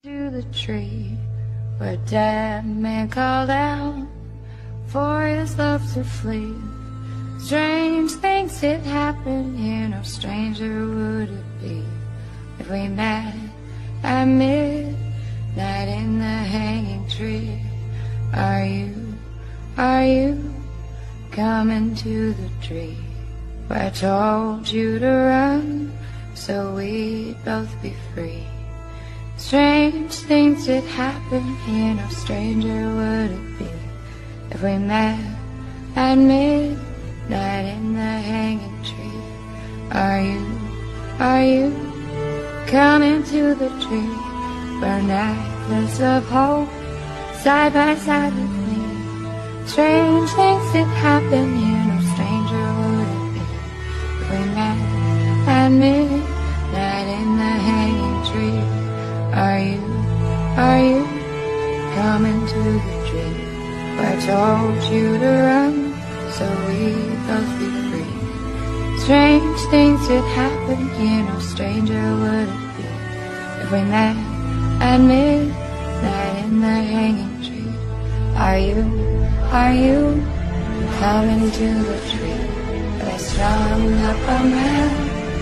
To the tree where dead man called out for his love to flee. Strange things did happen here, no stranger would it be if we met at midnight in the hanging tree. Are you coming to the tree where I told you to run so we'd both be free? Strange things did happen here, no stranger would it be if we met at midnight in the hanging tree. Are you coming to the tree where necklace of hope side by side with me? Strange things did happen here, no stranger would it be if we met at midnight in the hanging tree. Are you coming to the tree where I told you to run so we'd both be free? Strange things did happen here, no stranger would it be if we met at midnight in the hanging tree. Are you coming to the tree where they strung up a man,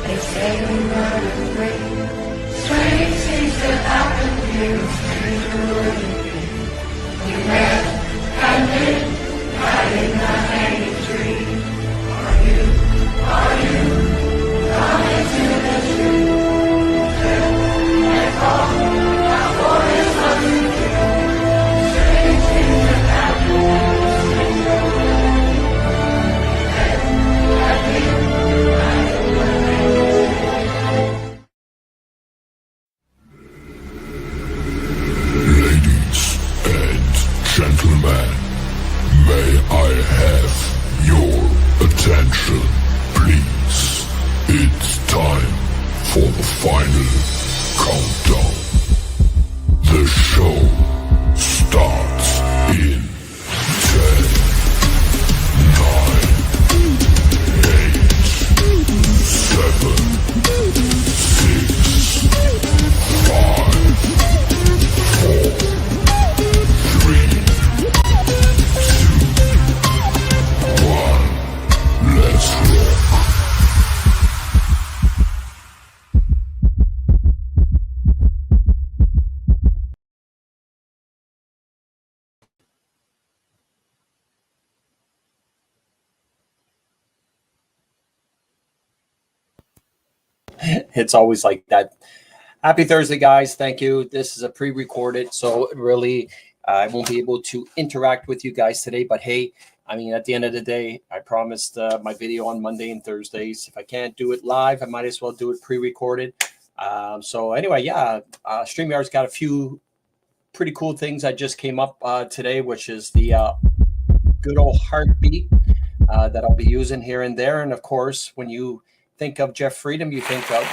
they say we were free? Strange things that happen here, no stranger would it be. You met at midnight in the hanging tree. Are you coming to the tree? And call out for his love to give. Strange things that happen here, no stranger would it be. At midnight in the hanging tree. Gentlemen, may I have your attention, please? It's time for the final countdown. The show starts in 10, 9, 8, 7, 6, 5, 4, 3, let's rock. It's always like that. Happy Thursday, guys. Thank you. This is a pre-recorded, so really I won't be able to interact with you guys today. But hey, I mean, at the end of the day, I promised my video on Monday and Thursdays. If I can't do it live, I might as well do it pre-recorded. So anyway, yeah, StreamYard's got a few pretty cool things I just came up today, which is the good old heartbeat that I'll be using here and there. And of course, when you think of Jeff Freedom, you think of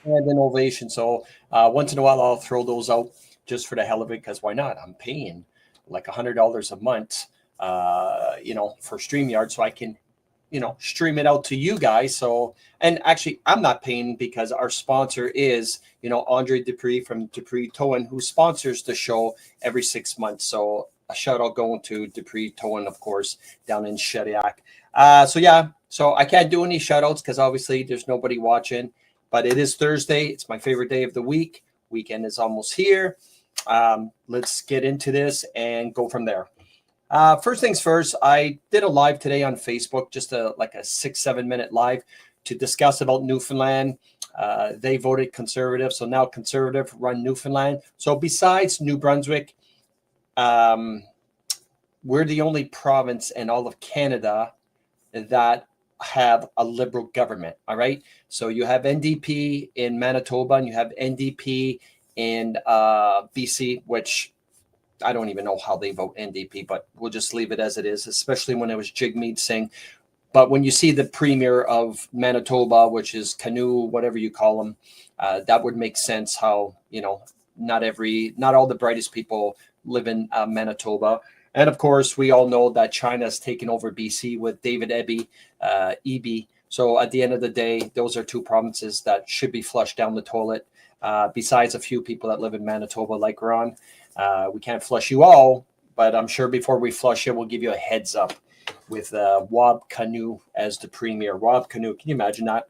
and innovation. So once in a while, I'll throw those out just for the hell of it, because why not? I'm paying like $100 a month, for StreamYard, so I can, stream it out to you guys. So, and actually, I'm not paying because our sponsor is, Andre Dupree from Dupree Towing, who sponsors the show every 6 months. So a shout out going to Dupree Towing, of course, down in Shediac. So I can't do any shout outs because obviously there's nobody watching. But it is Thursday. It's my favorite day of the week. Weekend is almost here. Let's get into this and go from there. First things first, I did a live today on Facebook, just a 6-7 minute live to discuss about Newfoundland. They voted conservative, so now conservative run Newfoundland. So besides New Brunswick, we're the only province in all of Canada that have a liberal government. All right. So you have NDP in Manitoba and you have NDP in BC, which I don't even know how they vote NDP, but we'll just leave it as it is, especially when it was Jagmeet Singh. But when you see the premier of Manitoba, which is Canoe, whatever you call him, that would make sense how, not all the brightest people live in Manitoba. And of course, we all know that China's taken over BC with David Eby. So at the end of the day, those are two provinces that should be flushed down the toilet. besides a few people that live in Manitoba, like Ron. We can't flush you all, but I'm sure before we flush you, we'll give you a heads up with Wab Kinew as the premier. Wab Kinew, can you imagine that?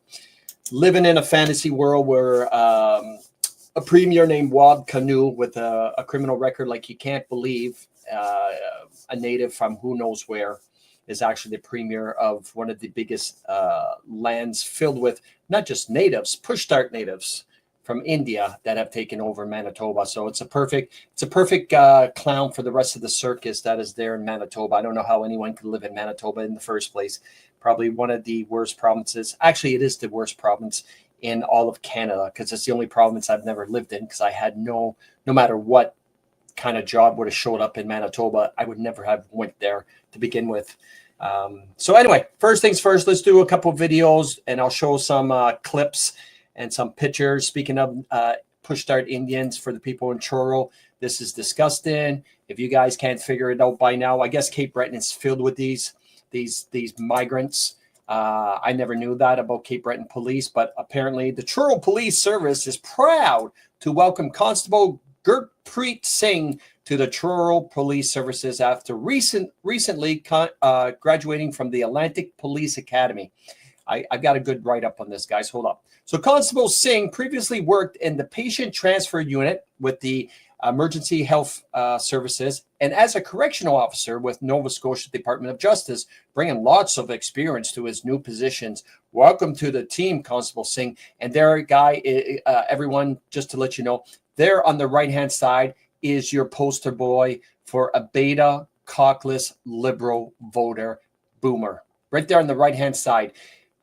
Living in a fantasy world where a premier named Wab Kinew with a criminal record like you can't believe, a native from who knows where, is actually the premier of one of the biggest lands filled with not just natives, push start natives from India that have taken over Manitoba. So it's a perfect clown for the rest of the circus that is there in Manitoba. I don't know how anyone could live in Manitoba in the first place. Probably one of the worst provinces. Actually, it is the worst province in all of Canada because it's the only province I've never lived in because I had no matter what kind of job would have showed up in Manitoba, I would never have went there to begin with. So anyway, first things first, let's do a couple of videos and I'll show some clips and some pictures. Speaking of push start Indians for the people in Truro, this is disgusting. If you guys can't figure it out by now, I guess Cape Breton is filled with these migrants. I never knew that about Cape Breton police, but apparently the Truro Police Service is proud to welcome Constable Gurpreet Singh to the Truro Police Services after recently graduating from the Atlantic Police Academy. I've got a good write-up on this, guys. Hold up. So Constable Singh previously worked in the patient transfer unit with the Emergency Health Services and as a correctional officer with Nova Scotia Department of Justice, bringing lots of experience to his new positions. Welcome to the team, Constable Singh. And there, guy, everyone, just to let you know, there on the right-hand side is your poster boy for a beta cockless liberal voter boomer. Right there on the right-hand side.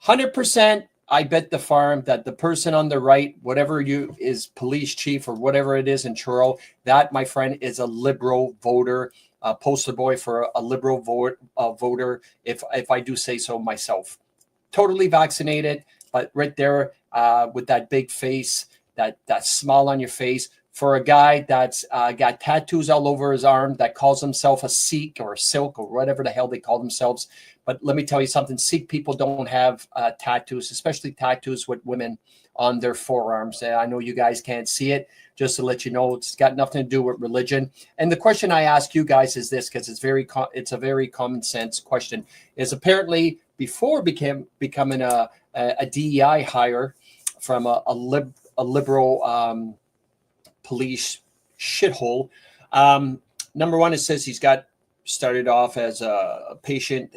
100%, I bet the farm that the person on the right, whatever you is police chief or whatever it is in Truro, that, my friend, is a liberal voter, poster boy for a liberal voter, if I do say so myself. Totally vaccinated, but right there with that big face, that smile on your face, for a guy that's got tattoos all over his arm that calls himself a Sikh or a Silk or whatever the hell they call themselves. But let me tell you something, Sikh people don't have tattoos, especially tattoos with women on their forearms. I know you guys can't see it, just to let you know, it's got nothing to do with religion. And the question I ask you guys is this, because it's a very common sense question, is apparently before becoming a DEI hire from a liberal police shithole. Number one, it says he's started off as a patient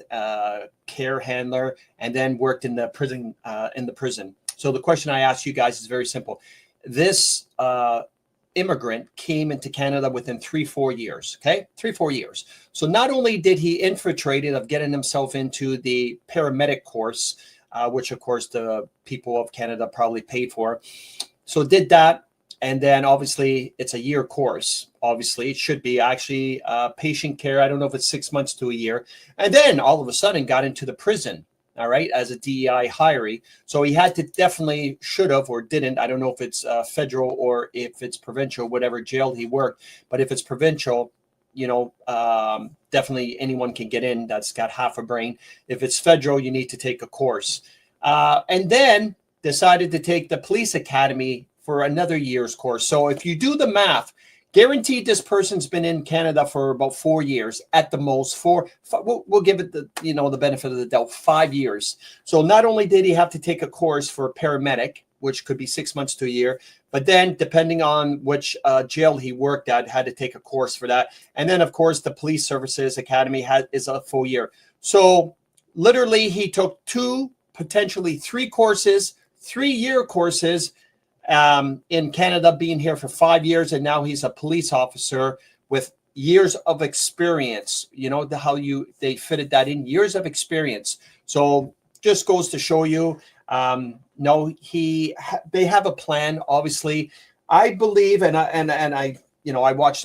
care handler and then worked in the prison. So the question I ask you guys is very simple. This immigrant came into Canada within 3-4 years. Okay, 3-4 years. So not only did he infiltrated of getting himself into the paramedic course, which of course the people of Canada probably paid for. So did that. And then obviously it's a year course. Obviously it should be actually patient care. I don't know if it's 6 months to a year. And then all of a sudden got into the prison, all right, as a DEI hiree. So he had to definitely should have or didn't. I don't know if it's federal or if it's provincial, whatever jail he worked. But if it's provincial, you know, definitely anyone can get in that's got half a brain. If it's federal, you need to take a course. And then decided to take the police academy for another year's course. So if you do the math, guaranteed this person's been in Canada for about 4 years at the most. We'll give it the the benefit of the doubt, 5 years. So not only did he have to take a course for a paramedic, which could be 6 months to a year, but then depending on which jail he worked at, had to take a course for that. And then of course the Police Services Academy is a full year. So literally he took 2, potentially 3 courses, 3-year courses in Canada, being here for 5 years, and now he's a police officer with years of experience. You know how they fitted that in, years of experience. So just goes to show you, no, they have a plan. Obviously, I believe, and I I watched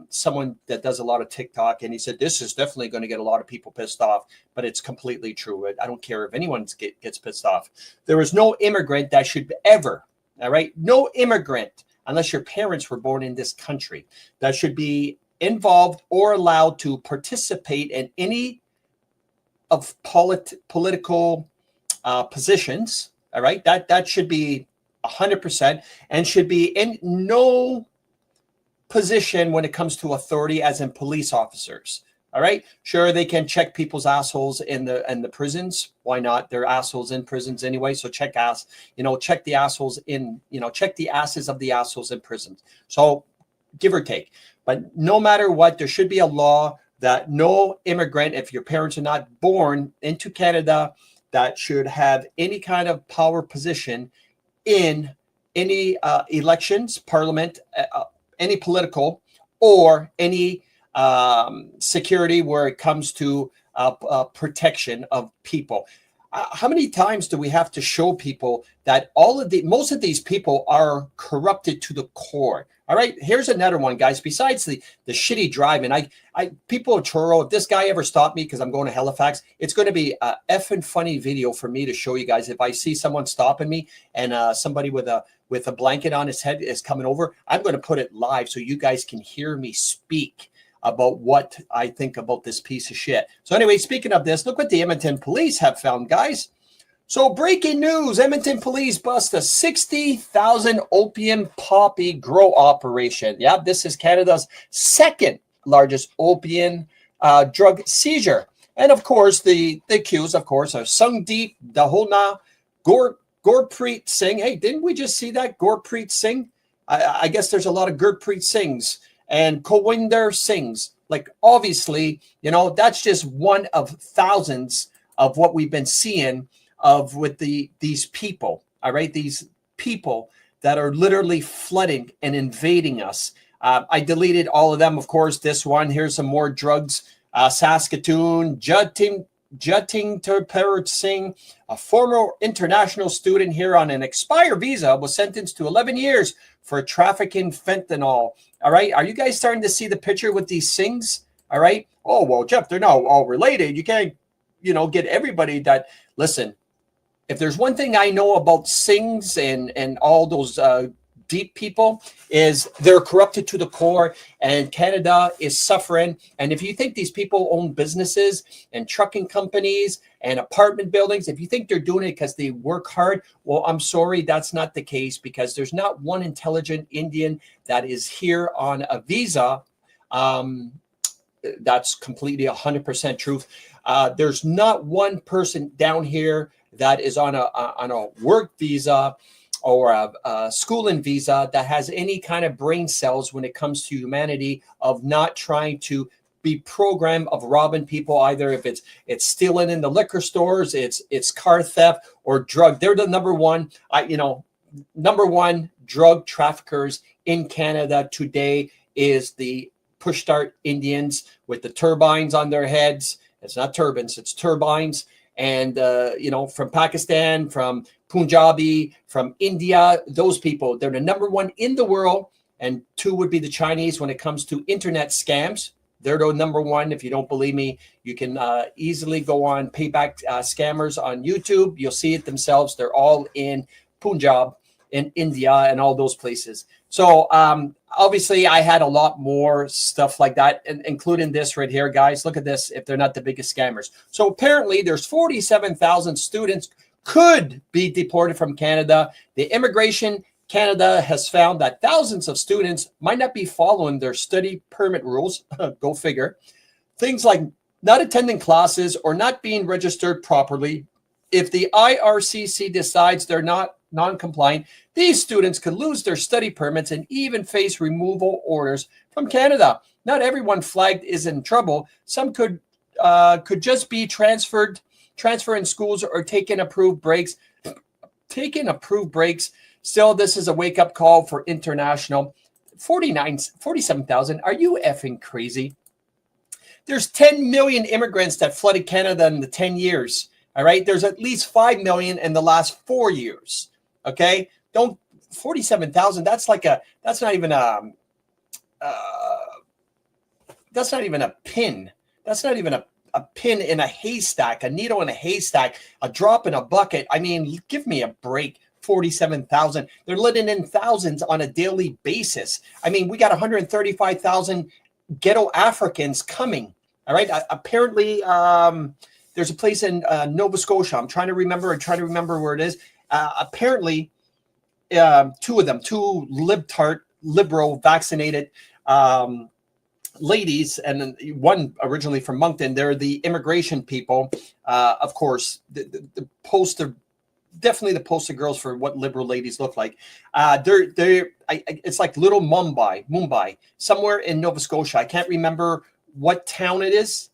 someone that does a lot of TikTok, and he said this is definitely going to get a lot of people pissed off, but it's completely true. I don't care if anyone gets pissed off. There is no immigrant that should ever. All right. No immigrant, unless your parents were born in this country, that should be involved or allowed to participate in any of political positions. All right. That should be 100%, and should be in no position when it comes to authority, as in police officers. All right, sure, they can check people's assholes in the prisons. Why not? They're assholes in prisons anyway. So check the assholes in, check the asses of the assholes in prisons. So give or take. But no matter what, there should be a law that no immigrant, if your parents are not born into Canada, that should have any kind of power position in any elections, parliament, any political, or any security where it comes to protection of people. How many times do we have to show people that most of these people are corrupted to the core? All right, here's another one, guys. Besides the shitty driving, people of Truro, if this guy ever stopped me because I'm going to Halifax, it's going to be a effing funny video for me to show you guys. If I see someone stopping me and somebody with a blanket on his head is coming over, I'm going to put it live so you guys can hear me speak about what I think about this piece of shit. So anyway, speaking of this, look what the Edmonton police have found, guys. So breaking news, Edmonton police bust a 60,000 opium poppy grow operation. Yeah, this is Canada's second largest opium drug seizure. And of course, the accused, of course, are Sungdeep Dahona, Gurpreet Singh. Hey, didn't we just see that? Gurpreet Singh? I guess there's a lot of Gurpreet Singhs and Kowinder Singhs. Like, obviously, that's just one of thousands of what we've been seeing with these people. All right, these people that are literally flooding and invading us. I deleted all of them, of course. This one, here's some more drugs. Saskatoon, Jating Terperit Singh, a former international student here on an expired visa, was sentenced to 11 years for trafficking fentanyl. All right, are you guys starting to see the picture with these Singhs? All right. Oh, well, Jeff, they're not all related. You can't, get everybody that. Listen, if there's one thing I know about Singhs and all those deep people, is they're corrupted to the core, and Canada is suffering. And if you think these people own businesses and trucking companies and apartment buildings, if you think they're doing it because they work hard, well, I'm sorry, that's not the case, because there's not one intelligent Indian that is here on a visa. That's completely 100% truth. There's not one person down here that is on a work visa or a schooling visa that has any kind of brain cells when it comes to humanity, of not trying to be programmed of robbing people, either if it's stealing in the liquor stores, it's car theft or drug. They're the number one drug traffickers in Canada today is the push start Indians with the turbines on their heads. It's not turbans, it's turbines. And, from Pakistan, from Punjabi, from India, those people, they're the number one in the world. And two would be the Chinese when it comes to internet scams. They're the number one. If you don't believe me, you can easily go on Payback Scammers on YouTube. You'll see it themselves. They're all in Punjab, in India, and all those places. So obviously, I had a lot more stuff like that, including this right here, guys. Look at this, if they're not the biggest scammers. So apparently, there's 47,000 students could be deported from Canada. The Immigration Canada has found that thousands of students might not be following their study permit rules. Go figure. Things like not attending classes or not being registered properly. If the IRCC decides they're not non-compliant, these students could lose their study permits and even face removal orders from Canada. Not everyone flagged is in trouble. Some could just be transferring schools or taking approved breaks. Still, this is a wake-up call for international. 47,000. Are you effing crazy? There's 10 million immigrants that flooded Canada in the 10 years. All right. There's at least 5 million in the last 4 years. Okay. 47,000. That's not even a pin. That's not even a pin in a haystack, a needle in a haystack, a drop in a bucket. I mean, give me a break. 47,000. They're letting in thousands on a daily basis. I mean, we got 135,000 ghetto Africans coming. All right. Apparently, there's a place in Nova Scotia. I'm trying to remember where it is. Apparently, two of them, two liberal vaccinated ladies, and then one originally from Moncton. They're the immigration people, of course. The poster, definitely the poster girls for what liberal ladies look like. It's like little Mumbai, somewhere in Nova Scotia. I can't remember what town it is,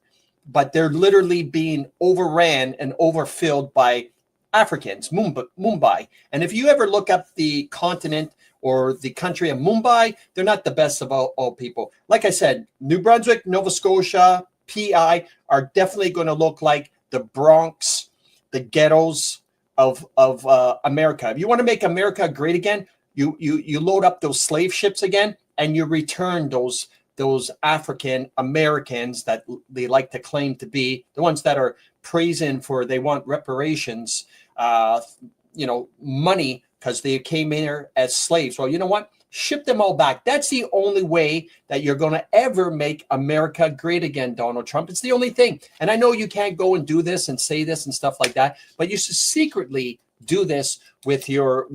but they're literally being overran and overfilled by Africans, Mumbai. And if you ever look up the continent or the country of Mumbai, they're not the best of all people. Like I said, New Brunswick, Nova Scotia, PI are definitely going to look like the Bronx, the ghettos of America. If you want to make America great again, you load up those slave ships again, and you return those African Americans that they like to claim to be the ones that are praising for they want reparations, money because they came in here as slaves. Well, you know what? Ship them all back. That's the only way that you're going to ever make America great again, Donald Trump. It's the only thing. And I know you can't go and do this and say this and stuff like that, but you should secretly do this with your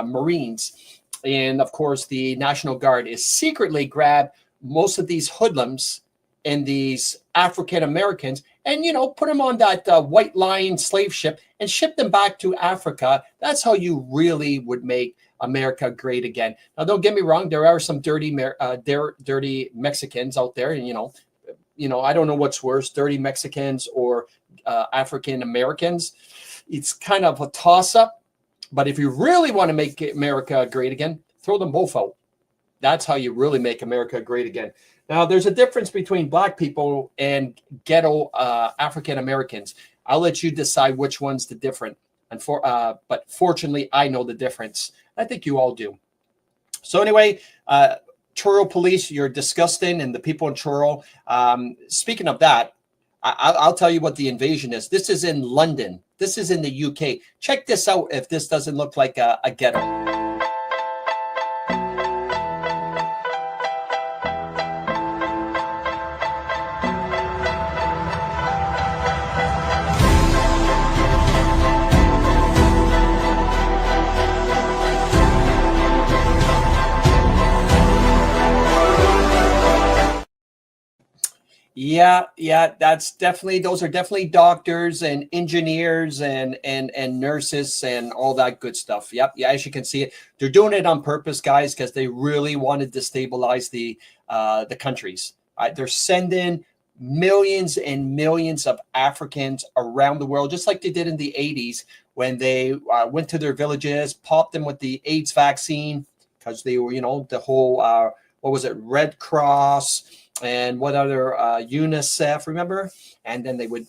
Marines. And of course, the National Guard is secretly grab most of these hoodlums and these African Americans and, put them on that White Line slave ship and ship them back to Africa. That's how you really would make America great again. Now, don't get me wrong. There are some dirty Mexicans out there. And, I don't know what's worse, dirty Mexicans or African Americans. It's kind of a toss up. But if you really want to make America great again, throw them both out. That's how you really make America great again. Now, there's a difference between black people and ghetto African Americans. I'll let you decide which one's the different. But fortunately, I know the difference. I think you all do. So anyway, Truro police, you're disgusting, and the people in Truro. Speaking of that, I'll tell you what the invasion is. This is in London. This is in the UK. Check this out if this doesn't look like a ghetto. Yeah, those are definitely doctors and engineers and nurses and all that good stuff. Yep. Yeah, as you can see, they're doing it on purpose, guys, because they really want to destabilize the countries. They're sending millions and millions of Africans around the world, just like they did in the 80s when they went to their villages, popped them with the AIDS vaccine because they were, the whole, what was it, Red Cross, and what other UNICEF, remember? And then they would,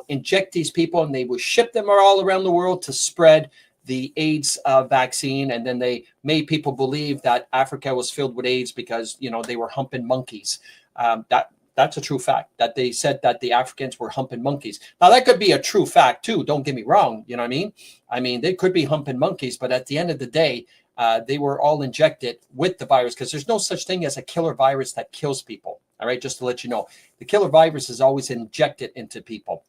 inject these people and they would ship them all around the world to spread the AIDS vaccine. And then they made people believe that Africa was filled with AIDS because, they were humping monkeys. That's a true fact, that they said that the Africans were humping monkeys. Now, that could be a true fact, too. Don't get me wrong. You know what I mean? I mean, they could be humping monkeys, but at the end of the day, they were all injected with the virus because there's no such thing as a killer virus that kills people. All right, just to let you know, the killer virus is always injected into people.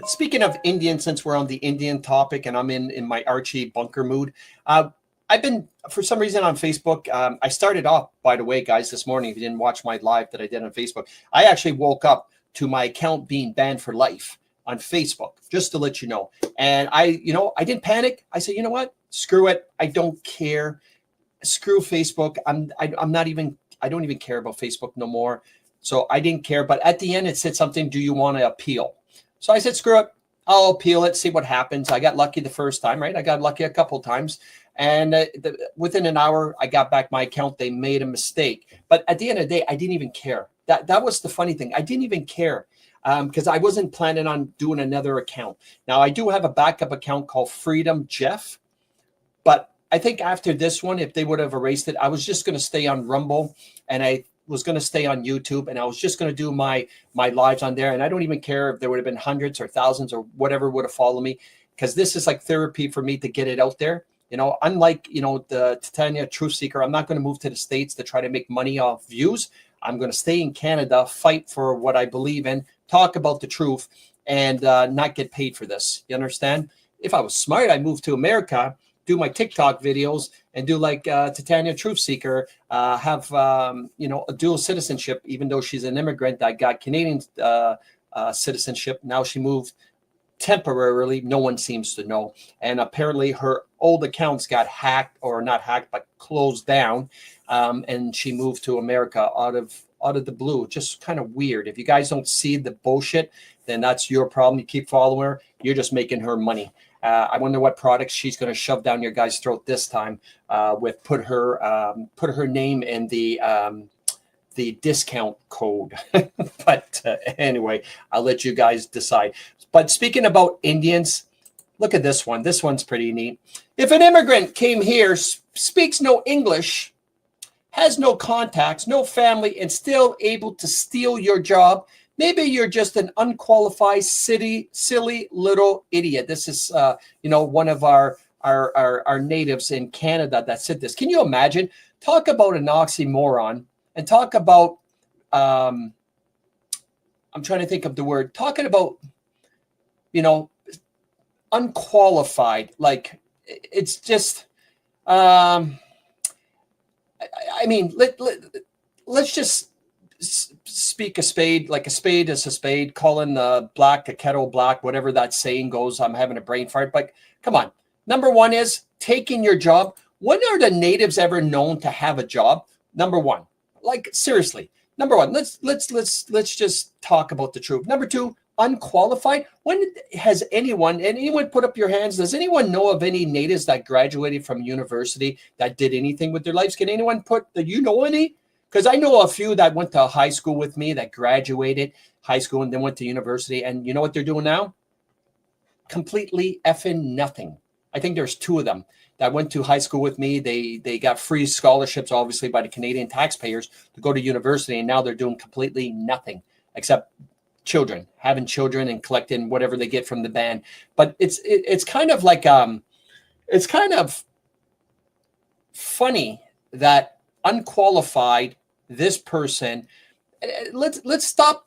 Speaking of Indian, since we're on the Indian topic and I'm in my Archie Bunker mood, I've been, for some reason, on Facebook. I started off, by the way, guys, this morning. If you didn't watch my live that I did on Facebook, I actually woke up to my account being banned for life on Facebook, just to let you know. And I didn't panic. I said, you know what? Screw it. I don't care. Screw Facebook. I don't even care about Facebook no more. So I didn't care. But at the end, it said something, do you want to appeal? So I said, screw it. I'll appeal it, see what happens. I got lucky the first time, right? I got lucky a couple of times. And within an hour, I got back my account. They made a mistake. But at the end of the day, I didn't even care. That was the funny thing. I didn't even care because I wasn't planning on doing another account. Now, I do have a backup account called Freedom Jeff. But I think after this one, if they would have erased it, I was just going to stay on Rumble and I was going to stay on YouTube and I was just going to do my lives on there. And I don't even care if there would have been hundreds or thousands or whatever would have followed me, because this is like therapy for me to get it out there. Unlike, the Titania Truth Seeker, I'm not going to move to the States to try to make money off views. I'm going to stay in Canada, fight for what I believe in, talk about the truth, and not get paid for this. You understand? If I was smart, I'd move to America do my TikTok videos and do like Titania Truth Seeker, have a dual citizenship, even though she's an immigrant that got Canadian citizenship. Now she moved temporarily. No one seems to know. And apparently her old accounts got hacked, or not hacked, but closed down. And she moved to America out of the blue. Just kind of weird. If you guys don't see the bullshit, then that's your problem. You keep following her. You're just making her money. I wonder what products she's going to shove down your guys' throat this time. With put her name in the discount code. But anyway, I'll let you guys decide. But speaking about Indians, look at this one. This one's pretty neat. If an immigrant came here, speaks no English, has no contacts, no family, and still able to steal your job, maybe you're just an unqualified, silly little idiot. This is, one of our natives in Canada that said this. Can you imagine? Talk about an oxymoron, and talk about, I'm trying to think of the word, talking about, unqualified. Like, it's just, let's just speak a spade, like a spade is a spade, calling the black a kettle black, whatever that saying goes. I'm having a brain fart, but come on. Number one is taking your job. When are the natives ever known to have a job? Number one, like seriously. Number one, let's just talk about the truth. Number two, unqualified. When has anyone put up your hands? Does anyone know of any natives that graduated from university that did anything with their lives? Can anyone any? Because I know a few that went to high school with me, that graduated high school and then went to university. And you know what they're doing now? Completely effing nothing. I think there's two of them that went to high school with me. They got free scholarships, obviously, by the Canadian taxpayers to go to university. And now they're doing completely nothing except having children and collecting whatever they get from the band. But it's kind of like, it's kind of funny that unqualified, this person, let's stop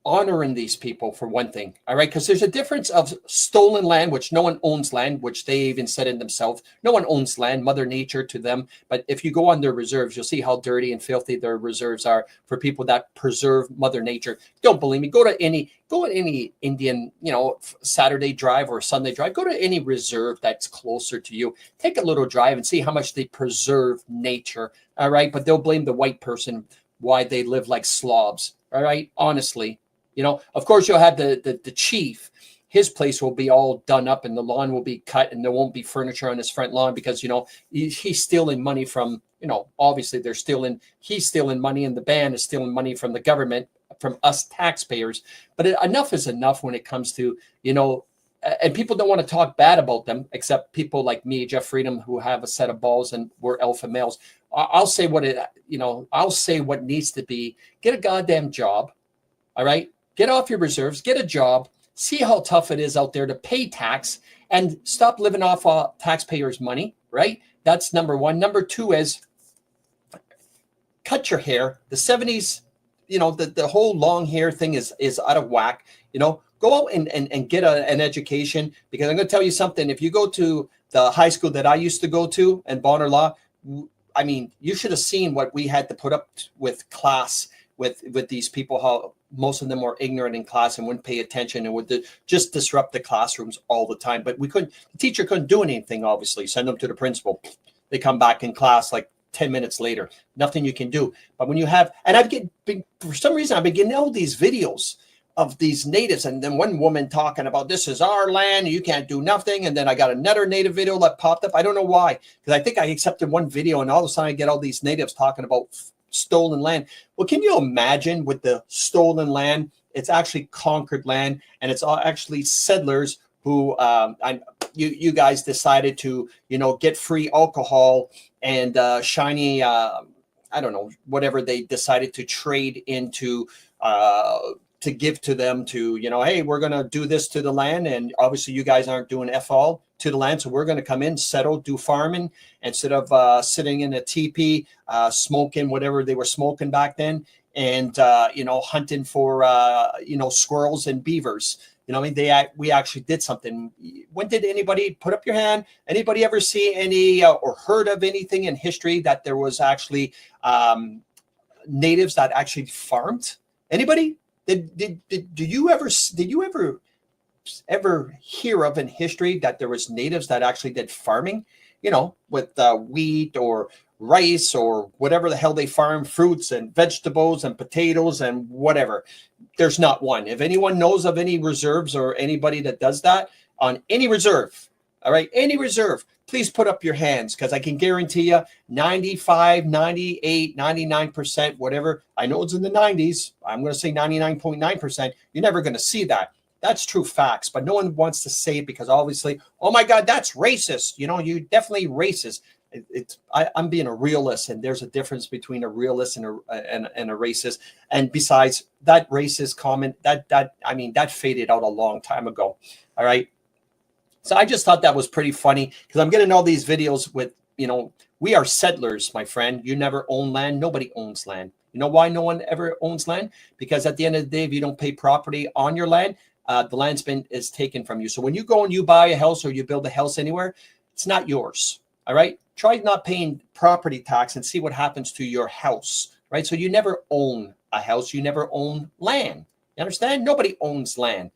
honoring these people, for one thing. All right, because there's a difference of stolen land, which no one owns land, which they even said in themselves. No one owns land, Mother Nature to them. But if you go on their reserves, you'll see how dirty and filthy their reserves are for people that preserve Mother Nature. Don't believe me? Go to any Indian, Saturday drive or Sunday drive. Go to any reserve that's closer to you. Take a little drive and see how much they preserve nature. All right, but they'll blame the white person why they live like slobs. All right, honestly. Of course, you'll have the chief. His place will be all done up and the lawn will be cut and there won't be furniture on his front lawn because, he's stealing money from, obviously he's stealing money and the band is stealing money from the government, from us taxpayers. But enough is enough when it comes to, and people don't want to talk bad about them, except people like me, Jeff Freedom, who have a set of balls and we're alpha males. I'll say I'll say what needs to be. Get a goddamn job. All right. Get off your reserves, get a job, see how tough it is out there to pay tax, and stop living off taxpayers' money, right? That's number one. Number two is cut your hair. The 70s, the whole long hair thing is out of whack. Go out and get an education, because I'm going to tell you something. If you go to the high school that I used to go to in Bonner Law, I mean, you should have seen what we had to put up with class with these people, how most of them were ignorant in class and wouldn't pay attention and would just disrupt the classrooms all the time. But the teacher couldn't do anything, obviously. Send them to the principal. They come back in class like 10 minutes later. Nothing you can do. But when you have, and for some reason, I've been getting all these videos of these natives, and then one woman talking about this is our land, you can't do nothing. And then I got another native video that popped up. I don't know why, because I think I accepted one video and all of a sudden I get all these natives talking about stolen land. Well, can you imagine with the stolen land? It's actually conquered land, and it's all actually settlers who you guys decided to get free alcohol and shiny I don't know, whatever they decided to trade into to give to them to, hey, we're going to do this to the land. And obviously you guys aren't doing F all to the land. So we're going to come in, settle, do farming instead of sitting in a teepee, smoking whatever they were smoking back then. And, hunting for, squirrels and beavers. You know, I mean, we actually did something. When did anybody put up your hand? Anybody ever see any or heard of anything in history that there was actually natives that actually farmed? Anybody? Did you ever hear of in history that there was natives that actually did farming? You know, with wheat or rice or whatever the hell they farm, fruits and vegetables and potatoes and whatever. There's not one. If anyone knows of any reserves or anybody that does that on any reserve, all right, any reserve, please put up your hands, because I can guarantee you 95, 98, 99%, whatever. I know it's in the 90s. I'm going to say 99.9%. You're never going to see that. That's true facts, but no one wants to say it because obviously, oh my God, that's racist. You know, you definitely racist. I'm being a realist, and there's a difference between a realist and a racist. And besides, that racist comment that faded out a long time ago. All right. So I just thought that was pretty funny, because I'm getting all these videos with, you know, we are settlers, my friend. You never own land. Nobody owns land. You know why no one ever owns land? Because at the end of the day, if you don't pay property on your land, the land's is taken from you. So when you go and you buy a house or you build a house anywhere, it's not yours. All right. Try not paying property tax and see what happens to your house. Right. So you never own a house. You never own land. You understand? Nobody owns land.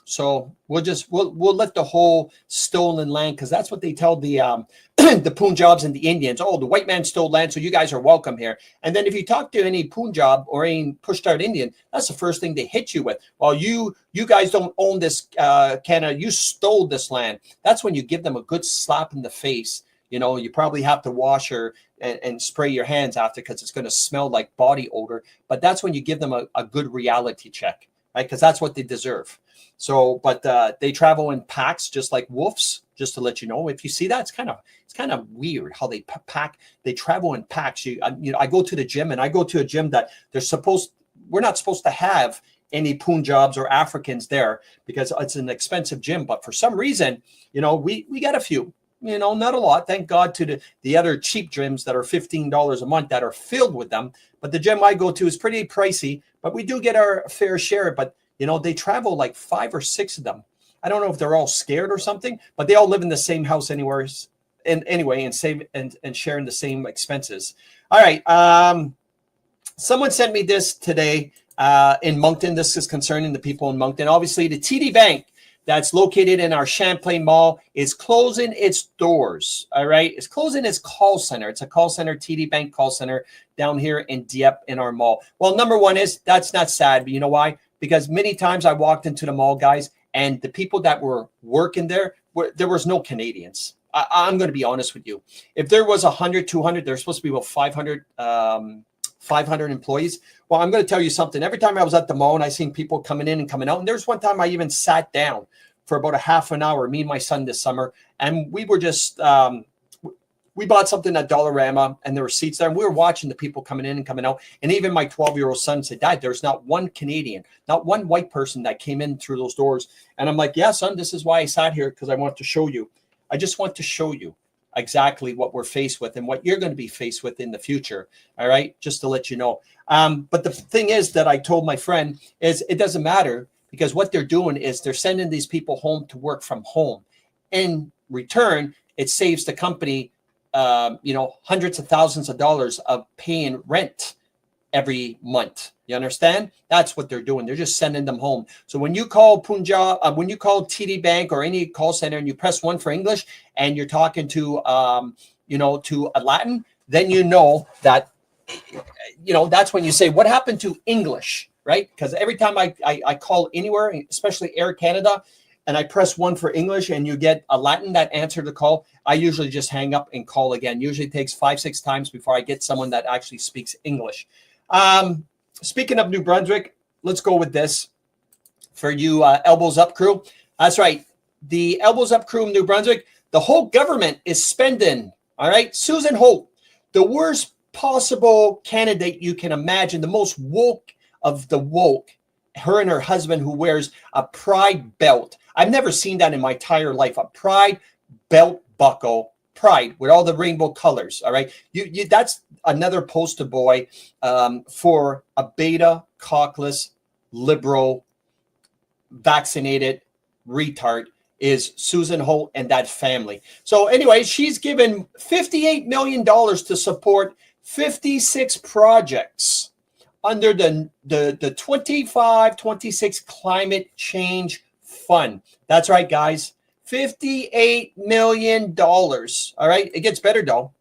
So we'll let the whole stolen land, because that's what they tell the the Punjabs and the Indians. Oh, the white man stole land, so you guys are welcome here. And then if you talk to any Punjab or any pushed out Indian, that's the first thing they hit you with. Well, you guys don't own this Canada. You stole this land. That's when you give them a good slap in the face. You know, you probably have to wash and spray your hands after, because it's going to smell like body odor. But that's when you give them a good reality check, right? Because that's what they deserve. So, but they travel in packs, just like wolves. Just to let you know, if you see that, it's kind of weird how they they travel in packs. I go to the gym, and I go to a gym that we're not supposed to have any Punjabs or Africans there, because it's an expensive gym. But for some reason, you know, we got a few. You know, not a lot. Thank God to the other cheap gyms that are $15 a month that are filled with them. But the gym I go to is pretty pricey, but we do get our fair share. But, you know, they travel like 5 or 6 of them. I don't know if they're all scared or something, but they all live in the same house anywhere. And anyway, and save and sharing the same expenses. All right. Someone sent me this today in Moncton. This is concerning the people in Moncton. Obviously, the TD Bank that's located in our Champlain Mall is closing its doors. All right. It's closing its call center. It's a call center, TD Bank call center down here in Dieppe in our mall. Well, number one is that's not sad, but you know why? Because many times I walked into the mall, guys, and the people that were working there was no Canadians. I'm going to be honest with you. If there was 100, 200, there's supposed to be about 500 employees. Well, I'm going to tell you something. Every time I was at the mall and I seen people coming in and coming out, and there's one time I even sat down for about a half an hour, me and my son this summer, and we were just, we bought something at Dollarama, and there were seats there, and we were watching the people coming in and coming out. And even my 12-year-old son said, Dad, there's not one Canadian, not one white person that came in through those doors. And I'm like, yeah, son, this is why I sat here, because I want to show you. I just want to show you exactly what we're faced with and what you're going to be faced with in the future. All right. Just to let you know. But the thing is that I told my friend is it doesn't matter, because what they're doing is they're sending these people home to work from home. In return, it saves the company, hundreds of thousands of dollars of paying rent every month. You understand? That's what they're doing. They're just sending them home. So when you call Punjab, when you call TD Bank or any call center and you press 1 for English and you're talking to, to a Latin, then you know that, that's when you say, what happened to English, right? Because every time I call anywhere, especially Air Canada, and I press 1 for English and you get a Latin that answered the call, I usually just hang up and call again. Usually it takes 5-6 times before I get someone that actually speaks English. Speaking of New Brunswick, let's go with this for you Elbows Up crew. That's right. The Elbows Up crew in New Brunswick, the whole government is spending, all right, Susan Holt, the worst possible candidate you can imagine, the most woke of the woke, her and her husband who wears a pride belt. I've never seen that in my entire life, a pride belt buckle. Pride with all the rainbow colors. All right. You that's another poster boy for a beta cockless liberal vaccinated retard is Susan Holt and that family. So anyway, she's given $58 million to support 56 projects under the 25-26 Climate Change Fund. That's right, guys. $58 million. All right. It gets better, though.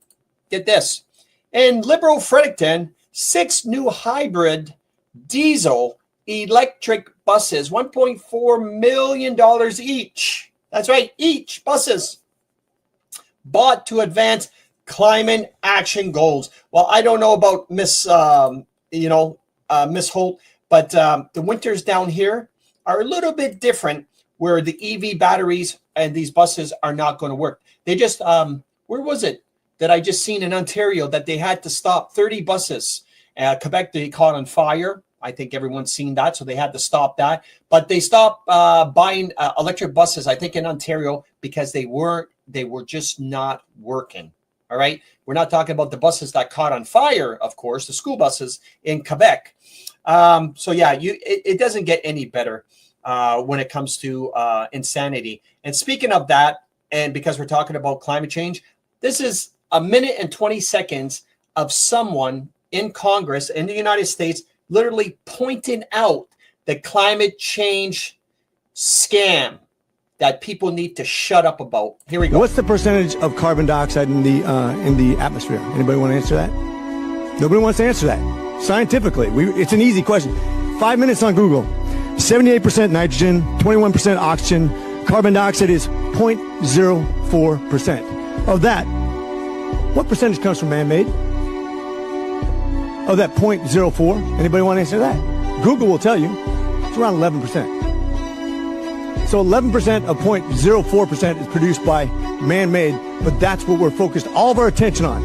Get this. In Liberal Fredericton, 6 new hybrid diesel electric buses, $1.4 million each. That's right. Each buses bought to advance climate action goals. Well, I don't know about Miss Holt, but the winters down here are a little bit different, where the EV batteries and these buses are not going to work. They just, where was it that I just seen in Ontario that they had to stop 30 buses? Quebec, they caught on fire. I think everyone's seen that, so they had to stop that. But they stopped buying electric buses, I think, in Ontario because they were just not working. All right. We're not talking about the buses that caught on fire, of course, the school buses in Quebec. So yeah, it doesn't get any better when it comes to insanity. And speaking of that, and because we're talking about climate change, this is a minute and 20 seconds of someone in Congress in the United States literally pointing out the climate change scam that people need to shut up about. Here we go. What's the percentage of carbon dioxide in the atmosphere? Anybody want to answer that? Nobody wants to answer that. Scientifically, it's an easy question. 5 minutes on Google. 78% nitrogen, 21% oxygen. Carbon dioxide is 0.04%. Of that, what percentage comes from man-made? Of that 0.04, anybody want to answer that? Google will tell you it's around 11%. So 11% of 0.04% is produced by man-made, but that's what we're focused all of our attention on.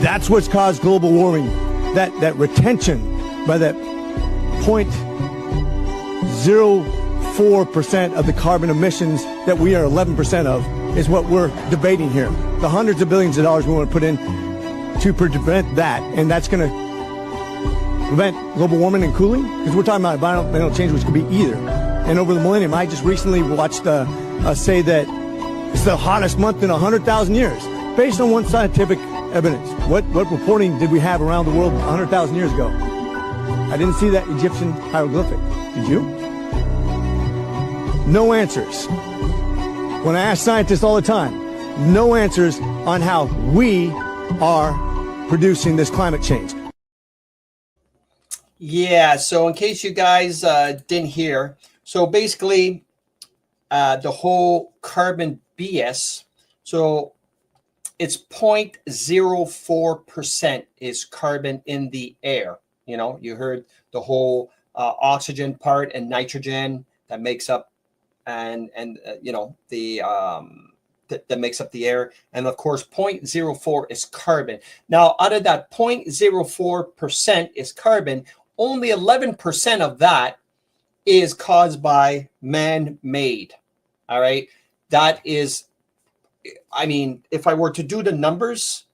That's what's caused global warming. That retention by that 0.04% of the carbon emissions that we are 11% of is what we're debating here. The hundreds of billions of dollars we want to put in to prevent that, and that's going to prevent global warming and cooling, because we're talking about environmental change, which could be either. And over the millennium, I just recently watched say that it's the hottest month in 100,000 years, based on one scientific evidence. What reporting did we have around the world 100,000 years ago? I didn't see that Egyptian hieroglyphic. Did you? No answers. When I ask scientists all the time, no answers on how we are producing this climate change. Yeah, so in case you guys didn't hear, so basically the whole carbon BS, so it's 0.04% is carbon in the air. You know, you heard the whole oxygen part and nitrogen that makes up and you know, the that makes up the air. And of course, 0.04 is carbon. Now, out of that 0.04% is carbon, only 11% of that is caused by man-made. All right. That is, I mean, if I were to do the numbers,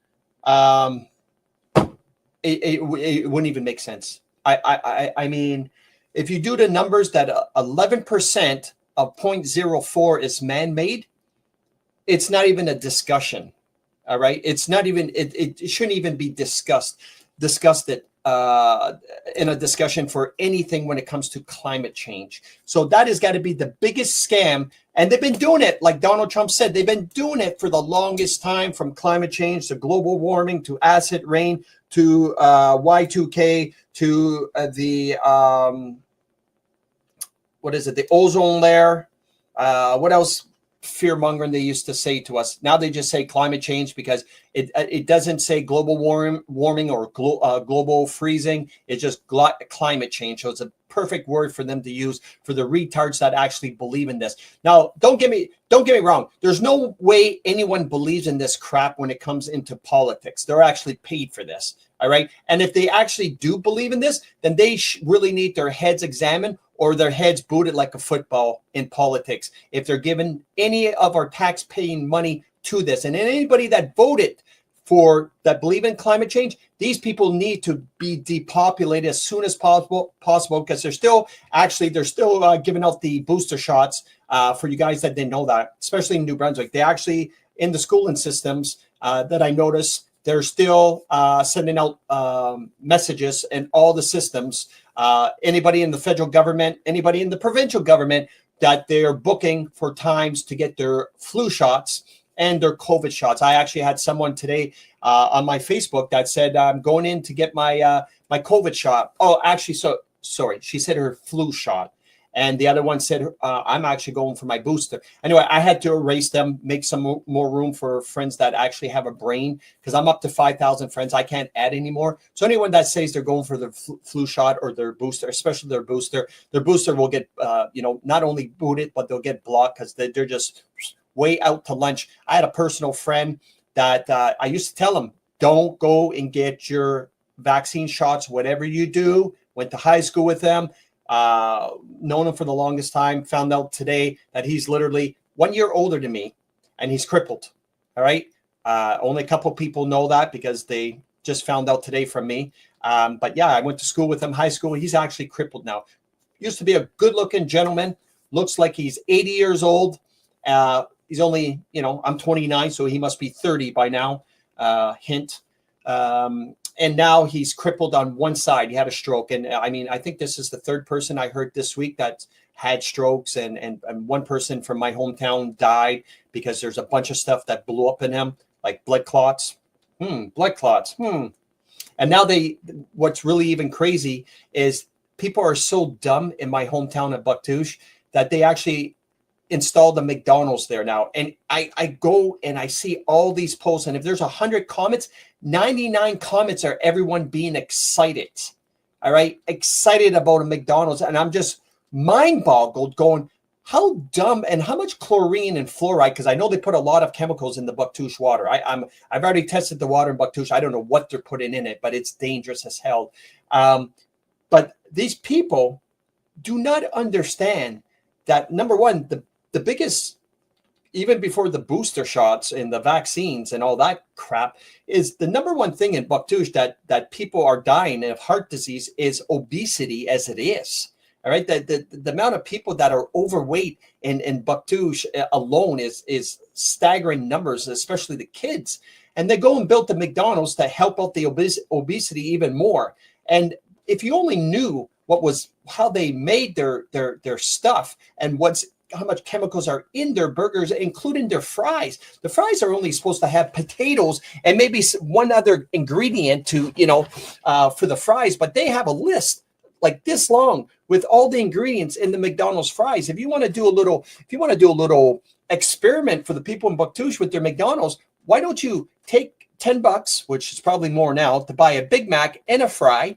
it wouldn't even make sense. I mean, if you do the numbers that 11% of 0.04 is man-made, it's not even a discussion. All right. It's not even, it shouldn't even be discussed in a discussion for anything when it comes to climate change. So that has got to be the biggest scam. And they've been doing it, like Donald Trump said, they've been doing it for the longest time, from climate change to global warming to acid rain to Y2K to the what is it? The ozone layer. What else? Fear mongering they used to say to us. Now they just say climate change because it doesn't say global warming or global freezing. It's just climate change. So it's a perfect word for them to use for the retards that actually believe in this. Now, don't get me wrong. There's no way anyone believes in this crap when it comes into politics. They're actually paid for this. All right. And if they actually do believe in this, then they really need their heads examined, or their heads booted like a football in politics, if they're giving any of our tax-paying money to this. And anybody that voted that believe in climate change, these people need to be depopulated as soon as possible because they're still giving out the booster shots for you guys that didn't know that, especially in New Brunswick. They actually, in the schooling systems that I noticed, they're still sending out messages in all the systems. Anybody in the federal government, anybody in the provincial government, that they're booking for times to get their flu shots and their COVID shots. I actually had someone today on my Facebook that said, I'm going in to get my my COVID shot. Oh, actually, sorry. She said her flu shot. And the other one said, I'm actually going for my booster. Anyway, I had to erase them, make some more room for friends that actually have a brain, because I'm up to 5,000 friends. I can't add anymore. So anyone that says they're going for the flu shot or their booster, especially their booster will get, not only booted, but they'll get blocked because they're just way out to lunch. I had a personal friend that I used to tell him, don't go and get your vaccine shots, whatever you do. Went to high school with them. Known him for the longest time, found out today that he's literally 1 year older than me and he's crippled. All right. Only a couple people know that because they just found out today from me. But yeah, I went to school with him, high school. He's actually crippled now. Used to be a good looking gentleman. Looks like he's 80 years old. He's only, I'm 29, so he must be 30 by now. Hint. And now he's crippled on one side. He had a stroke. And I mean, I think this is the third person I heard this week that had strokes. And one person from my hometown died because there's a bunch of stuff that blew up in him, like blood clots. Blood clots. And now what's really even crazy is people are so dumb in my hometown of Bouctouche that they actually installed the McDonald's there now. And I go and I see all these posts, and if there's 100 comments, 99 comments are everyone being excited. All right. Excited about a McDonald's. And I'm just mind boggled going, how dumb and how much chlorine and fluoride, because I know they put a lot of chemicals in the Bouctouche water. I've already tested the water in Bouctouche. I don't know what they're putting in it, but it's dangerous as hell. But these people do not understand that, number one, the biggest, even before the booster shots and the vaccines and all that crap, is the number one thing in Bouctouche that people are dying of heart disease is obesity as it is. All right. The amount of people that are overweight in Bouctouche alone is staggering numbers, especially the kids. And they go and built the McDonald's to help out the obesity even more. And if you only knew how they made their stuff and how much chemicals are in their burgers, including their fries. The fries are only supposed to have potatoes and maybe one other ingredient to, for the fries, but they have a list like this long with all the ingredients in the McDonald's fries. If you want to do a little experiment for the people in Bouctouche with their McDonald's, why don't you take $10, which is probably more now, to buy a Big Mac and a fry,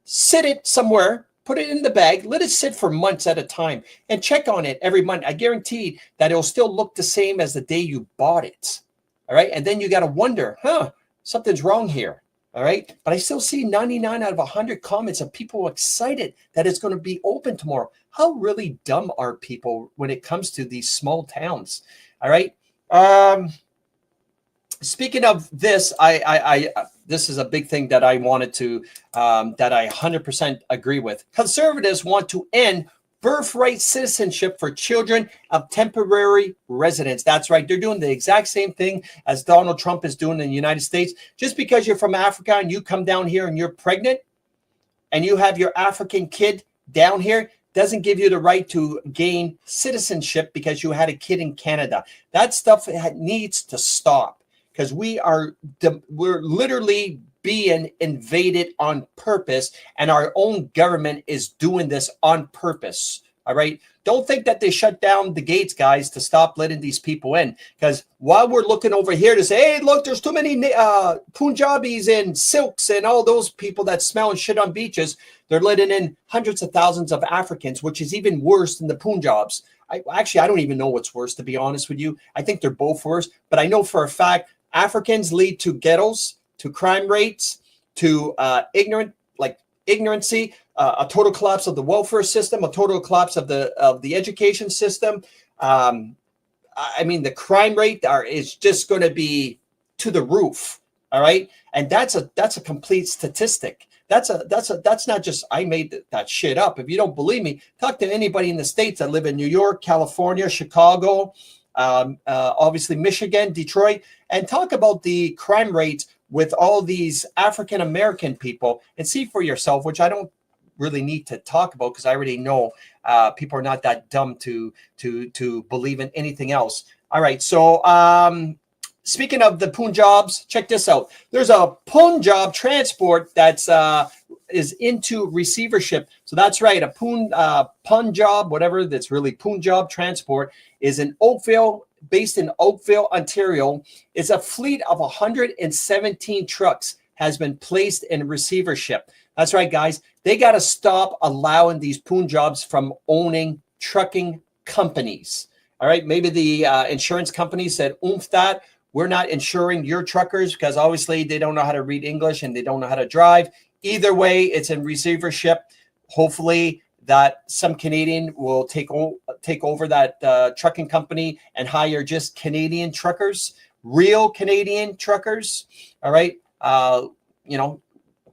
sit it somewhere, put it in the bag, let it sit for months at a time, and check on it every month. I guarantee that it'll still look the same as the day you bought it. All right. And then you got to wonder, something's wrong here. All right. But I still see 99 out of 100 comments of people excited that it's going to be open tomorrow. How really dumb are people when it comes to these small towns? All right. Speaking of this, this is a big thing that I wanted to, that I 100% agree with. Conservatives want to end birthright citizenship for children of temporary residents. That's right. They're doing the exact same thing as Donald Trump is doing in the United States. Just because you're from Africa and you come down here and you're pregnant and you have your African kid down here doesn't give you the right to gain citizenship because you had a kid in Canada. That stuff needs to stop. Because we're literally being invaded on purpose, and our own government is doing this on purpose. All right. Don't think that they shut down the gates, guys, to stop letting these people in. Because while we're looking over here to say, hey, look, there's too many Punjabis and Silks and all those people that smell and shit on beaches, they're letting in hundreds of thousands of Africans, which is even worse than the Punjabs. I don't even know what's worse, to be honest with you. I think they're both worse. But I know for a fact Africans lead to ghettos, to crime rates, to ignorancy, a total collapse of the welfare system, a total collapse of the education system. I mean, the crime rate is just going to be to the roof. All right. And that's a complete statistic. That's not just, I made that shit up. If you don't believe me, talk to anybody in the States that live in New York, California, Chicago, obviously Michigan, Detroit, and talk about the crime rates with all these African-American people and see for yourself, which I don't really need to talk about because I already know people are not that dumb to believe in anything else. All right. So, speaking of the Punjabs, check this out. There's a Punjab transport that's is into receivership. So that's right. A Punjab, whatever that's really Punjab transport is in Oakville, based in Oakville, Ontario. Is a fleet of 117 trucks has been placed in receivership. That's right, guys. They got to stop allowing these Punjabs from owning trucking companies. All right. Maybe the insurance company said, oomph that. We're not insuring your truckers because obviously they don't know how to read English and they don't know how to drive. Either way, it's in receivership. Hopefully that some Canadian will take over that trucking company and hire just Canadian truckers, real Canadian truckers. All right.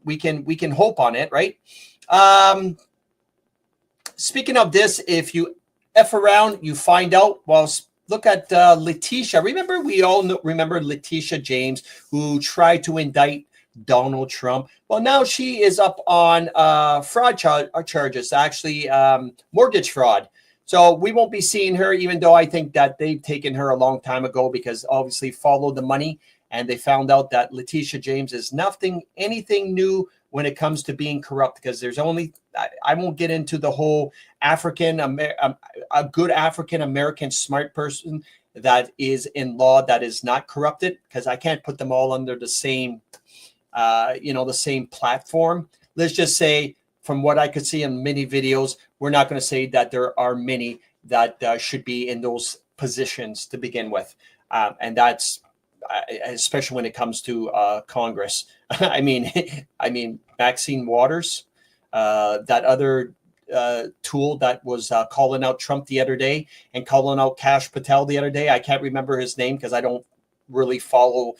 We can hope on it, right? Speaking of this, if you F around, you find out. Well, look at Letitia. We all remember Letitia James, who tried to indict Donald Trump. Well, now she is up on fraud charges, actually mortgage fraud. So we won't be seeing her, even though I think that they've taken her a long time ago because obviously followed the money. And they found out that Letitia James is anything new when it comes to being corrupt, because there's only, I won't get into the whole a good African-American smart person that is in law that is not corrupted, because I can't put them all under the same, the same platform. Let's just say, from what I could see in many videos, we're not going to say that there are many that should be in those positions to begin with. And that's, especially when it comes to Congress. I mean, Maxine Waters, that other tool that was calling out Trump the other day and calling out Kash Patel the other day. I can't remember his name because I don't really follow,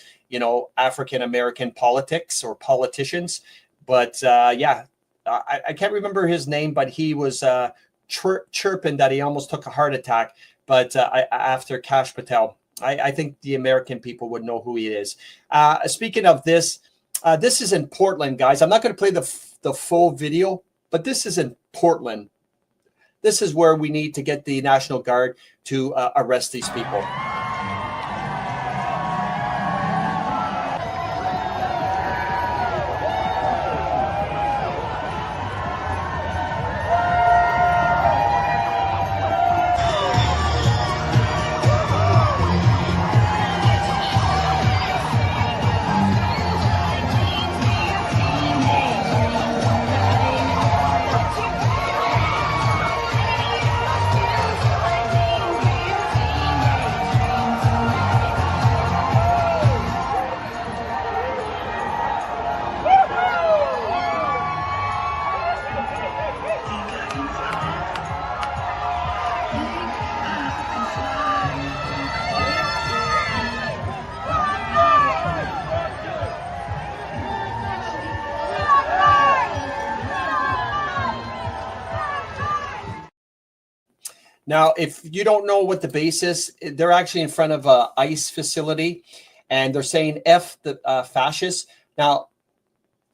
African-American politics or politicians. But I can't remember his name, but he was chirping that he almost took a heart attack. But after Kash Patel, I think the American people would know who he is. Speaking of this, this is in Portland, guys. I'm not going to play the full video, but this is in Portland. This is where we need to get the National Guard to arrest these people. Now, if you don't know what the base is, they're actually in front of a ICE facility, and they're saying F the fascists. Now,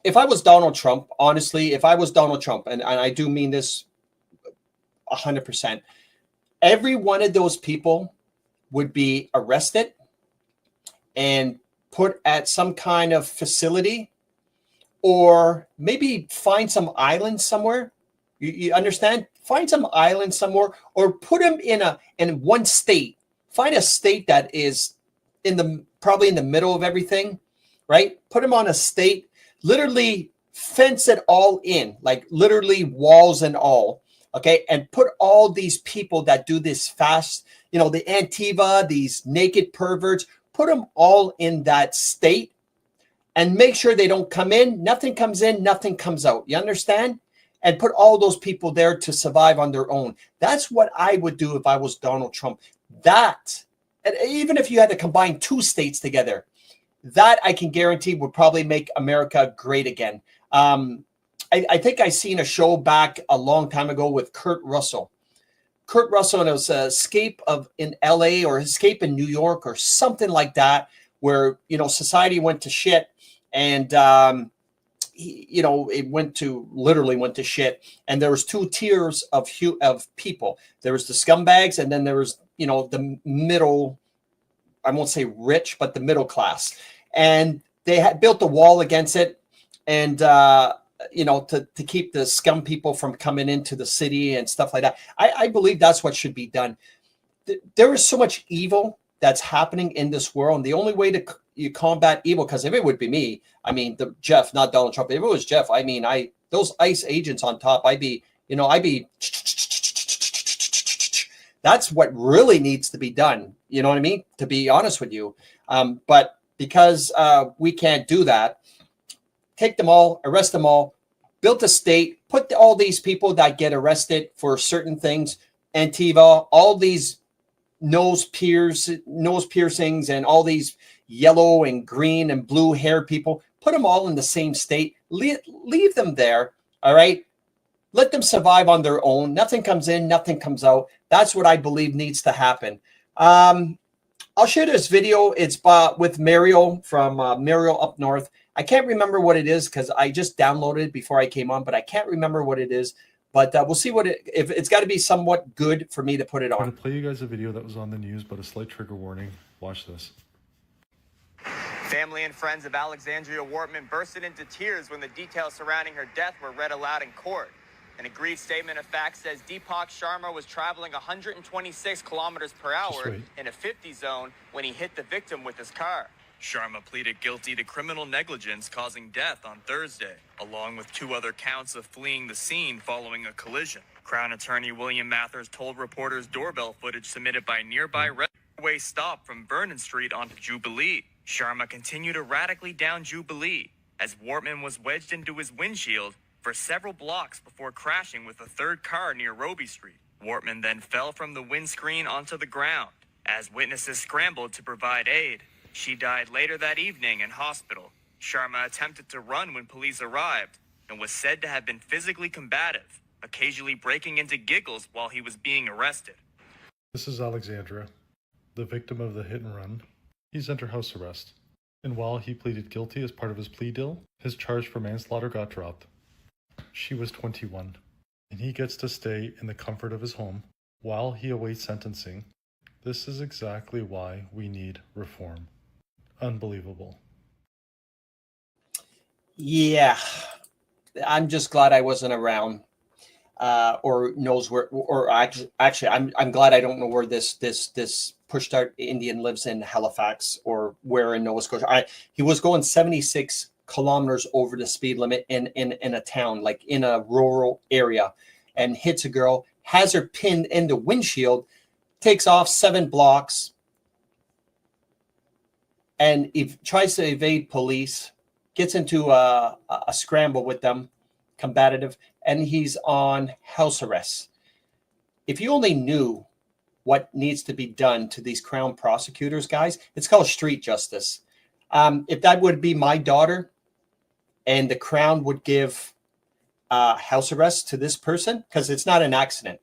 if I was Donald Trump, honestly, if I was Donald Trump, and I do mean this 100%, every one of those people would be arrested and put at some kind of facility, or maybe find some island somewhere. You understand? Find some island somewhere, or put them in one state. Find a state that is probably in the middle of everything, right? Put them on a state, literally fence it all in, like literally walls and all, okay? And put all these people that do this fast, the Antifa, these naked perverts, put them all in that state and make sure they don't come in. Nothing comes in, nothing comes out. You understand? And put all those people there to survive on their own. That's what I would do if I was Donald Trump. And even if you had to combine two states together, that I can guarantee would probably make America great again. I think I seen a show back a long time ago with Kurt Russell. Kurt Russell, and it was Escape in LA or Escape in New York or something like that, where, society went to shit, and it literally went to shit. And there was two tiers of people. There was the scumbags, and then there was, the middle, I won't say rich, but the middle class. And they had built a wall against it. And, to keep the scum people from coming into the city and stuff like that. I believe that's what should be done. There is so much evil that's happening in this world. And the only way to you combat evil, because if it would be me, Jeff, not Donald Trump, if it was Jeff, those ICE agents on top, I'd be, that's what really needs to be done. You know what I mean? To be honest with you. But because we can't do that, take them all, arrest them all, build a state, put all these people that get arrested for certain things, Antifa, all these nose piercings, and all these yellow and green and blue hair people, put them all in the same state, leave them there, all right? Let them survive on their own. Nothing comes in, nothing comes out. That's what I believe needs to happen. I'll share this video. It's with Mariel from Mariel Up North. I can't remember what it is because I just downloaded it before I came on, but I can't remember what it is. But we'll see if it's got to be somewhat good for me to put it on. I'm going to play you guys a video that was on the news, but a slight trigger warning. Watch this. Family and friends of Alexandria Wortman bursted into tears when the details surrounding her death were read aloud in court. An agreed statement of facts says Deepak Sharma was traveling 126 kilometers per hour in a 50 zone when he hit the victim with his car. Sharma pleaded guilty to criminal negligence causing death on Thursday, along with 2 other counts of fleeing the scene following a collision. Crown Attorney William Mathers told reporters doorbell footage submitted by nearby railway stop from Vernon Street onto Jubilee. Sharma continued erratically down Jubilee as Wortman was wedged into his windshield for several blocks before crashing with a third car near Roby Street. Wortman then fell from the windscreen onto the ground. As witnesses scrambled to provide aid, she died later that evening in hospital. Sharma attempted to run when police arrived and was said to have been physically combative, occasionally breaking into giggles while he was being arrested. This is Alexandra, the victim of the hit and run. He's under house arrest, and while he pleaded guilty as part of his plea deal, his charge for manslaughter got dropped. She was 21, and he gets to stay in the comfort of his home while he awaits sentencing. This is exactly why we need reform. Unbelievable. Yeah, I'm just glad I wasn't around, or knows where. Or actually, I'm glad I don't know where this push start Indian lives in Halifax or where in Nova Scotia. He was going 76 kilometers over the speed limit in a town, like in a rural area, and hits a girl, has her pinned in the windshield, takes off 7 blocks, and tries to evade police, gets into a scramble with them, combative, and he's on house arrest. If you only knew what needs to be done to these Crown prosecutors, guys, it's called street justice. If that would be my daughter and the Crown would give house arrest to this person, because it's not an accident.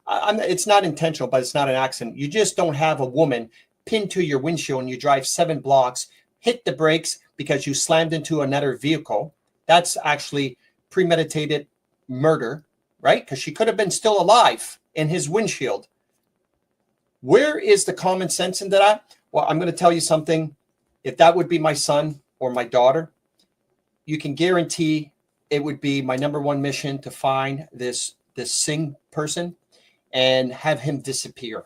It's not intentional, but it's not an accident. You just don't have a woman pinned to your windshield and you drive 7 blocks, hit the brakes because you slammed into another vehicle. That's actually premeditated murder, right? Because she could have been still alive in his windshield. Where is the common sense into that? Well, I'm going to tell you something. If that would be my son or my daughter, you can guarantee it would be my number 1 mission to find this Singh person and have him disappear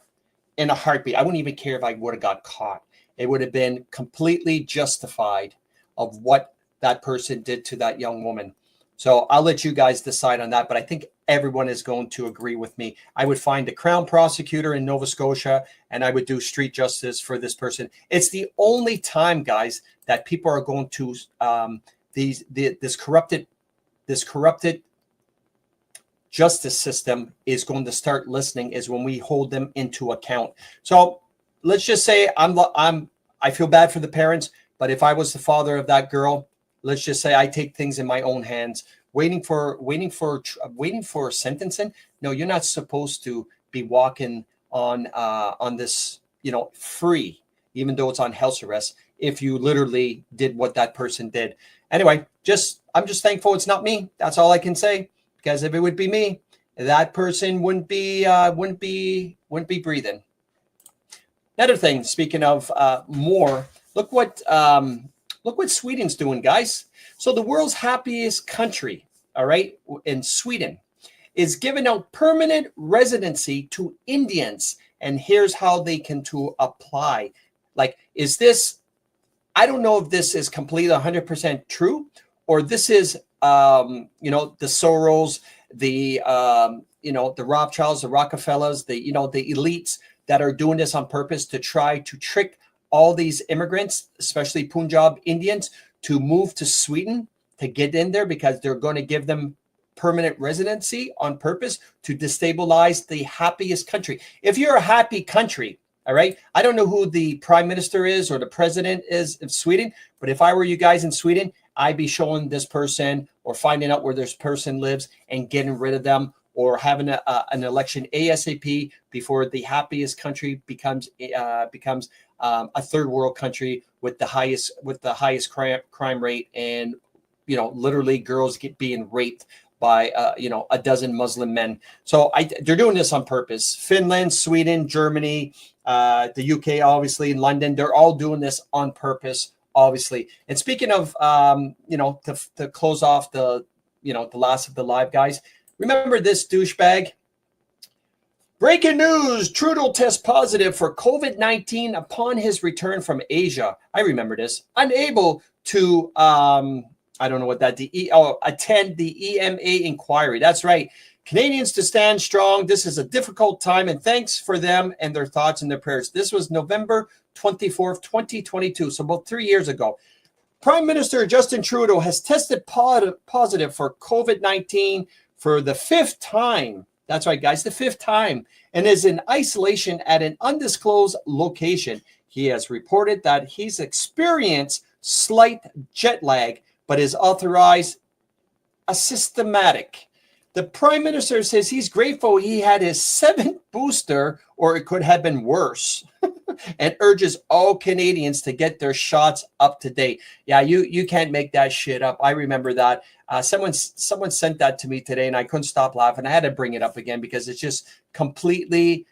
in a heartbeat. I wouldn't even care if I would have got caught. It would have been completely justified of what that person did to that young woman. So I'll let you guys decide on that, but I think everyone is going to agree with me. I would find the Crown prosecutor in Nova Scotia and I would do street justice for this person. It's the only time, guys, that people are going to this corrupted justice system is going to start listening is when we hold them into account. So let's just say I'm I feel bad for the parents, but if I was the father of that girl, let's just say I take things in my own hands, waiting for sentencing. No, you're not supposed to be walking on this, free, even though it's on house arrest, if you literally did what that person did. Anyway, I'm just thankful it's not me. That's all I can say, because if it would be me, that person wouldn't be breathing. Another thing, speaking of more, look what Sweden's doing, guys. So the world's happiest country, all right, in Sweden, is giving out permanent residency to Indians. And here's how they can to apply. Like, is this, I don't know if this is completely 100% true, or this is, the Soros, the Rothschilds, the Rockefellers, the elites that are doing this on purpose to try to trick all these immigrants, especially Punjab Indians, to move to Sweden to get in there, because they're going to give them permanent residency on purpose to destabilize the happiest country. If you're a happy country, all right, I don't know who the prime minister is or the president is of Sweden, but if I were you guys in Sweden, I'd be showing this person or finding out where this person lives and getting rid of them, or having an election ASAP before the happiest country becomes a third world country with the highest crime rate, and literally girls being raped by a dozen Muslim men. So they're doing this on purpose. Finland, Sweden, Germany, the UK, obviously, London, they're all doing this on purpose, obviously. And speaking of to close off the last of the live, guys, remember this douchebag? Breaking news, Trudeau tests positive for COVID-19 upon his return from Asia. I remember this. Unable to, I don't know what that, attend the EMA inquiry. That's right. Canadians to stand strong. This is a difficult time, and thanks for them and their thoughts and their prayers. This was November 24th, 2022, so about 3 years ago. Prime Minister Justin Trudeau has tested positive for COVID-19 for the 5th time. That's right, guys, the 5th time, and is in isolation at an undisclosed location. He has reported that he's experienced slight jet lag, but is authorized asymptomatic. The Prime Minister says he's grateful he had his 7th booster, or it could have been worse, and urges all Canadians to get their shots up to date. Yeah, you can't make that shit up. I remember that. Someone sent that to me today, and I couldn't stop laughing. I had to bring it up again because it's just completely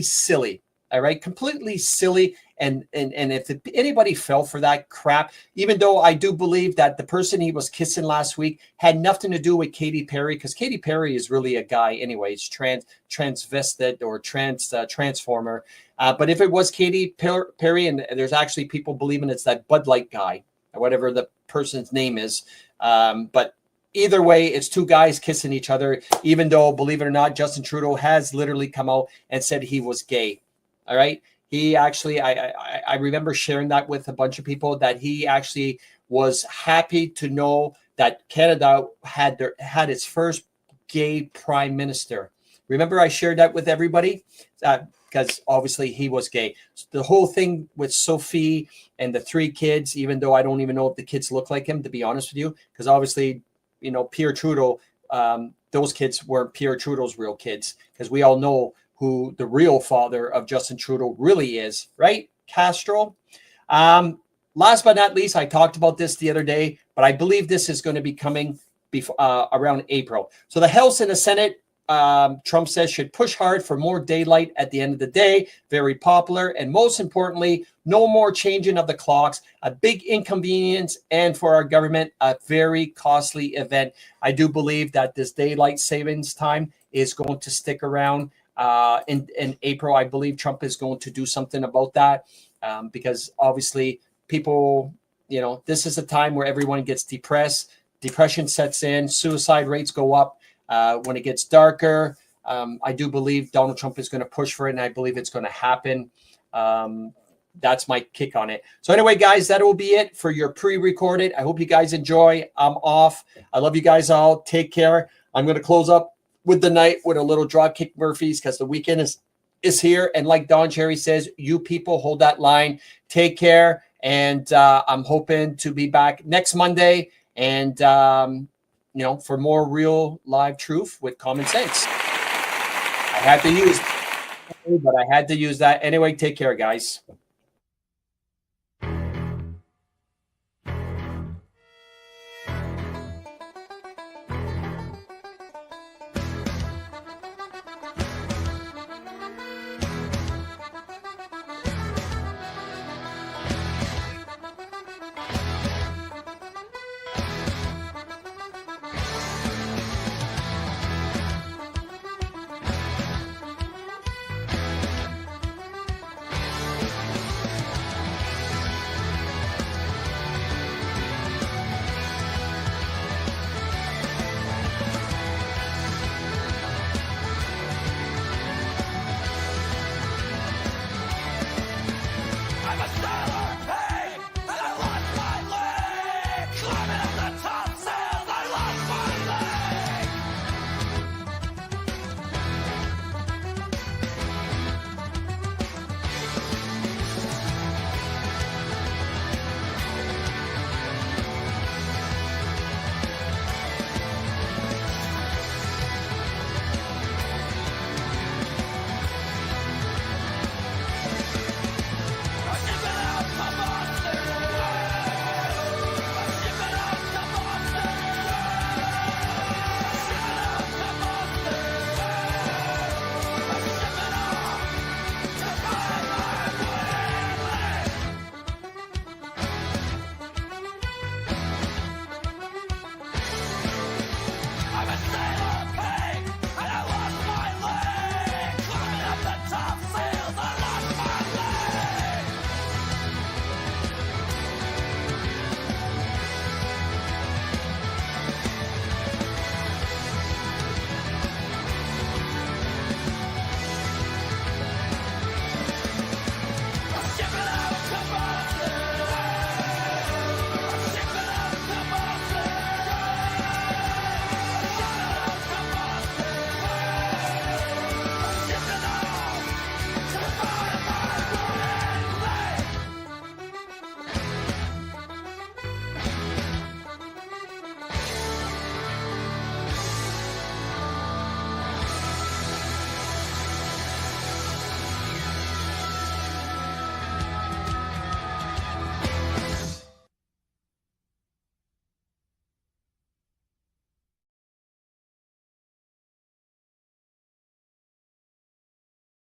silly. All right, completely silly. And if anybody fell for that crap, even though I do believe that the person he was kissing last week had nothing to do with Katy Perry, because Katy Perry is really a guy anyways, transvested or transformer. But if it was Katy Perry, and there's actually people believing it's that Bud Light guy, or whatever the person's name is. But either way, it's two guys kissing each other, even though, believe it or not, Justin Trudeau has literally come out and said he was gay. All right. He actually, I remember sharing that with a bunch of people, that he actually was happy to know that Canada had its first gay prime minister. Remember, I shared that with everybody because obviously he was gay. So the whole thing with Sophie and the 3 kids, even though I don't even know if the kids look like him, to be honest with you, because obviously, Pierre Trudeau, those kids weren't Pierre Trudeau's real kids, because we all know who the real father of Justin Trudeau really is, right? Castro. Last but not least, I talked about this the other day, but I believe this is going to be coming around April. So the House and the Senate, Trump says, should push hard for more daylight at the end of the day. Very popular. And most importantly, no more changing of the clocks, a big inconvenience, and for our government, a very costly event. I do believe that this daylight savings time is going to stick around. In April, I believe Trump is going to do something about that, because obviously people, this is a time where everyone gets depressed. Depression sets in, suicide rates go up when it gets darker. I do believe Donald Trump is going to push for it, and I believe it's going to happen. That's my kick on it. So anyway, guys, that will be it for your pre-recorded. I hope you guys enjoy. I'm off. I love you guys all. Take care. I'm going to close up with the night with a little Dropkick Murphys, because the weekend is is here. And like Don Cherry says, you people hold that line. Take care. And I'm hoping to be back next Monday and, for more real live truth with common sense. I had to use, but I had to use that. Anyway, take care, guys.